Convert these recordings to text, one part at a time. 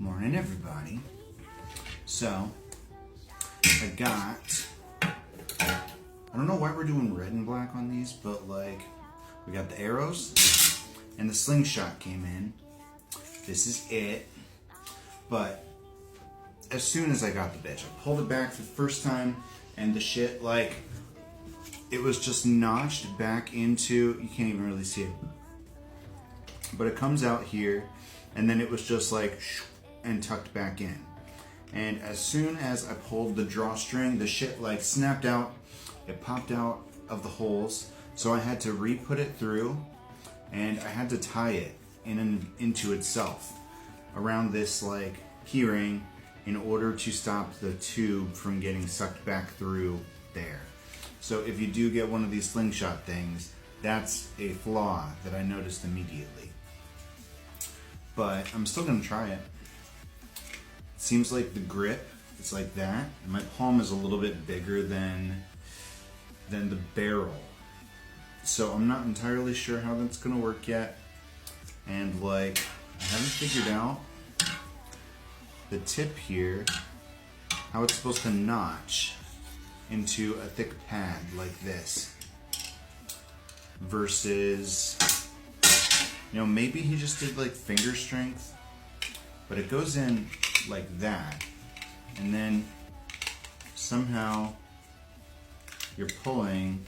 Morning, everybody. So, I don't know why we're doing red and black on these, but like, we got the arrows and the slingshot came in. This is it. But as soon as I got the bitch, I pulled it back for the first time and the shit, like, it was just notched back into, you can't even really see it, but it comes out here and then it was just like, and tucked back in. And as soon as I pulled the drawstring, the shit like snapped out, it popped out of the holes, so I had to re-put it through, and I had to tie it into itself around this like keyring in order to stop the tube from getting sucked back through there. So if you do get one of these slingshot things, that's a flaw that I noticed immediately. But I'm still gonna try it. Seems like the grip, it's like that. And my palm is a little bit bigger than the barrel. So I'm not entirely sure how that's gonna work yet. And like, I haven't figured out the tip here, how it's supposed to notch into a thick pad like this. Versus, you know, maybe he just did like finger strength, but it goes in like that, and then somehow you're pulling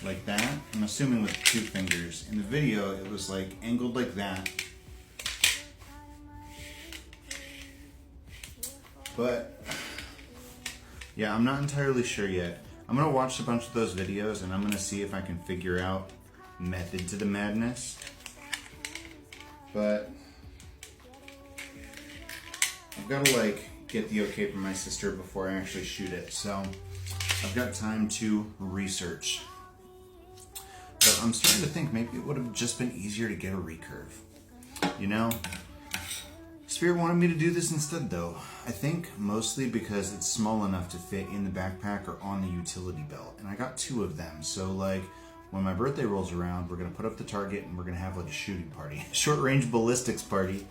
like that. I'm assuming with 2 fingers. In the video, it was like angled like that. But yeah, I'm not entirely sure yet. I'm gonna watch a bunch of those videos and I'm gonna see if I can figure out method to the madness. But I've got to like get the okay from my sister before I actually shoot it, so I've got time to research. But I'm starting to think maybe it would have just been easier to get a recurve. You know? Spirit wanted me to do this instead though. I think mostly because it's small enough to fit in the backpack or on the utility belt. And I got 2 of them, so like when my birthday rolls around, we're going to put up the target and we're going to have like a shooting party. Short range ballistics party.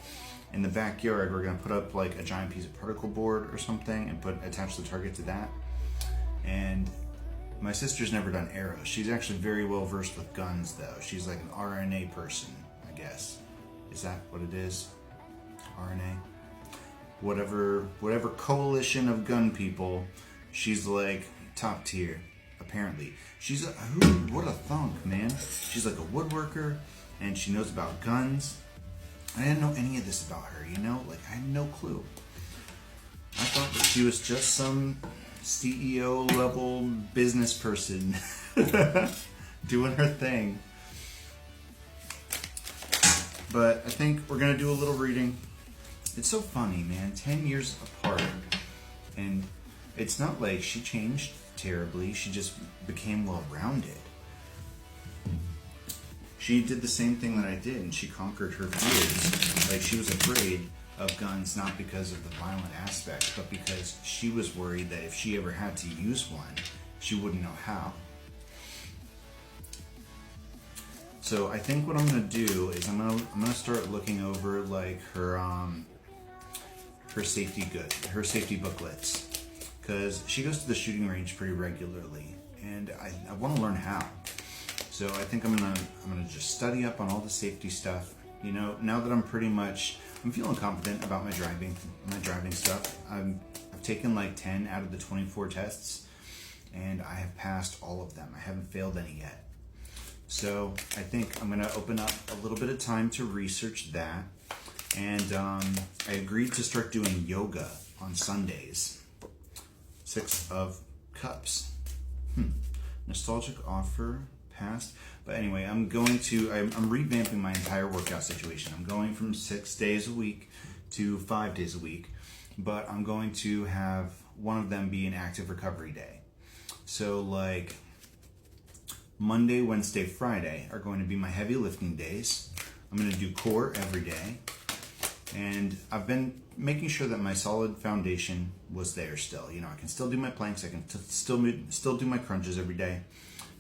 In the backyard, we're going to put up like a giant piece of particle board or something and attach the target to that. And my sister's never done arrows. She's actually very well versed with guns though. She's like an RNA person, I guess. Is that what it is? RNA? Whatever coalition of gun people, she's like top tier, apparently. She's what a thunk, man. She's like a woodworker and she knows about guns. I didn't know any of this about her, you know? Like, I had no clue. I thought that she was just some CEO level business person doing her thing. But I think we're gonna do a little reading. It's so funny, man. 10 years apart. And it's not like she changed terribly. She just became well-rounded. She did the same thing that I did, and she conquered her fears. Like, she was afraid of guns, not because of the violent aspect, but because she was worried that if she ever had to use one, she wouldn't know how. So I think what I'm gonna do is I'm gonna start looking over like her safety booklets, because she goes to the shooting range pretty regularly, and I want to learn how. So I think I'm gonna just study up on all the safety stuff. You know, now that I'm feeling confident about my driving stuff. I've taken like 10 out of the 24 tests, and I have passed all of them. I haven't failed any yet. So I think I'm gonna open up a little bit of time to research that. And I agreed to start doing yoga on Sundays. 6 of Cups. Nostalgic offer. Past. But anyway, I'm revamping my entire workout situation. I'm going from 6 days a week to 5 days a week, but I'm going to have one of them be an active recovery day. So like Monday, Wednesday, Friday are going to be my heavy lifting days. I'm going to do core every day. And I've been making sure that my solid foundation was there still. You know, I can still do my planks, I can still do my crunches every day.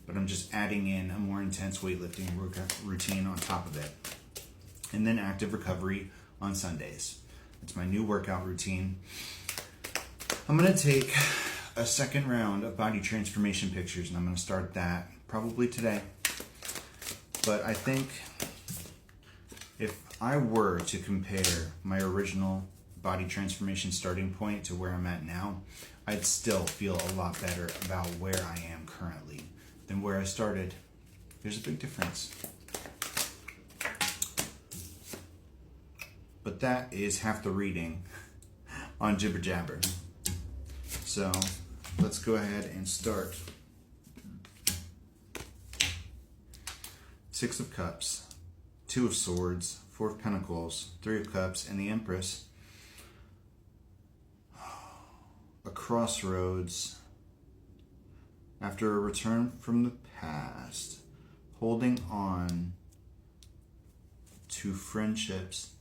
But I'm just adding in a more intense weightlifting routine on top of it. And then active recovery on Sundays. It's my new workout routine. I'm going to take a second round of body transformation pictures, and I'm going to start that probably today. But I think if I were to compare my original body transformation starting point to where I'm at now, I'd still feel a lot better about where I am currently than where I started. There's a big difference. But that is half the reading on Jibber Jabber. So let's go ahead and start. Six of Cups, Two of Swords, Four of Pentacles, Three of Cups, and the Empress. A crossroads after a return from the past, holding on to friendships.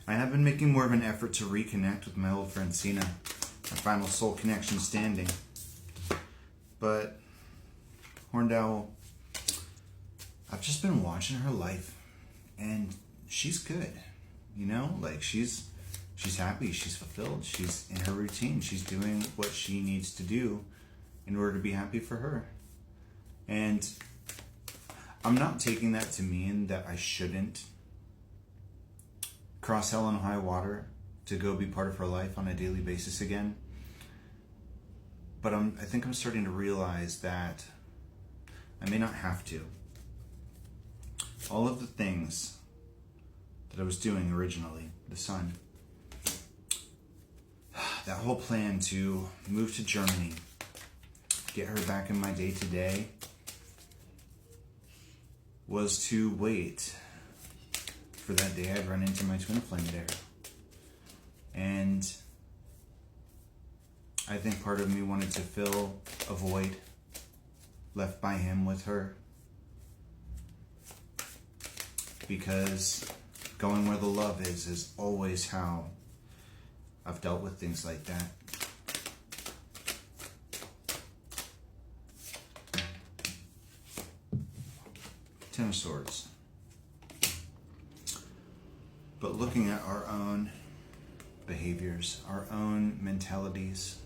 I have been making more of an effort to reconnect with my old friend Sina, my final soul connection standing. But Horned Owl, I've just been watching her life, and she's good, you know? Like, she's happy, she's fulfilled, she's in her routine, she's doing what she needs to do in order to be happy for her. And I'm not taking that to mean that I shouldn't cross hell and high water to go be part of her life on a daily basis again. But I think I'm starting to realize that I may not have to. All of the things that I was doing originally, the sun, that whole plan to move to Germany, get her back in my day-to-day, was to wait for that day I'd run into my twin flame there. And I think part of me wanted to fill a void left by him with her. Because going where the love is always how I've dealt with things like that. Ten of Swords. But looking at our own behaviors, our own mentalities,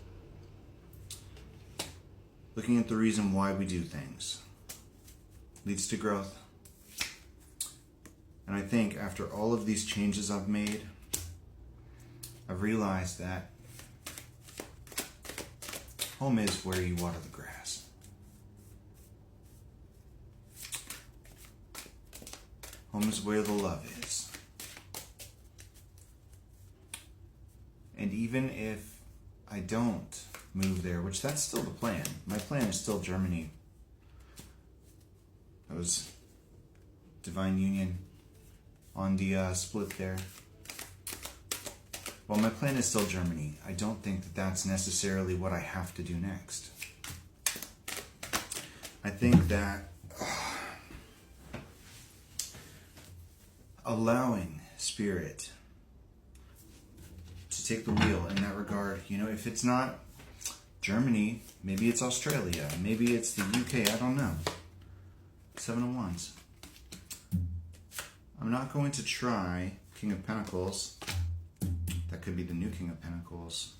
looking at the reason why we do things, leads to growth. And I think after all of these changes I've made, I've realized that home is where you water the grass. Home is where the love is. And even if I don't move there, which that's still the plan. My plan is still Germany. That was divine union on the split there. While my plan is still Germany, I don't think that that's necessarily what I have to do next. I think that allowing Spirit to take the wheel in that regard, you know, if it's not Germany, maybe it's Australia, maybe it's the UK, I don't know. Seven of Wands. I'm not going to try King of Pentacles. That could be the new King of Pentacles.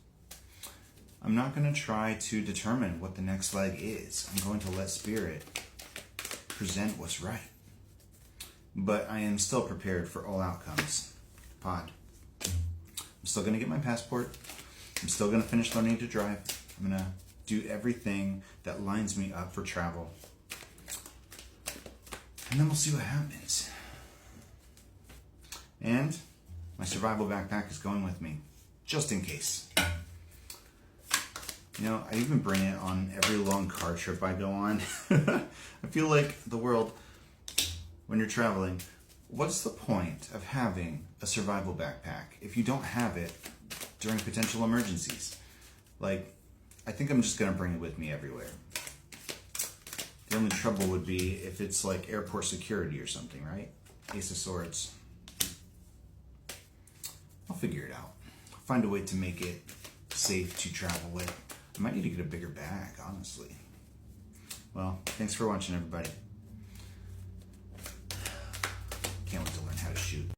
I'm not going to try to determine what the next leg is. I'm going to let Spirit present what's right. But I am still prepared for all outcomes. Pod. I'm still going to get my passport. I'm still going to finish learning to drive. I'm going to do everything that lines me up for travel. And then we'll see what happens. And my survival backpack is going with me, just in case. You know, I even bring it on every long car trip I go on. I feel like the world, when you're traveling, what's the point of having a survival backpack if you don't have it during potential emergencies? Like, I think I'm just going to bring it with me everywhere. The only trouble would be if it's like airport security or something, right? Ace of Swords. I'll figure it out. I'll find a way to make it safe to travel with. I might need to get a bigger bag, honestly. Well, thanks for watching, everybody.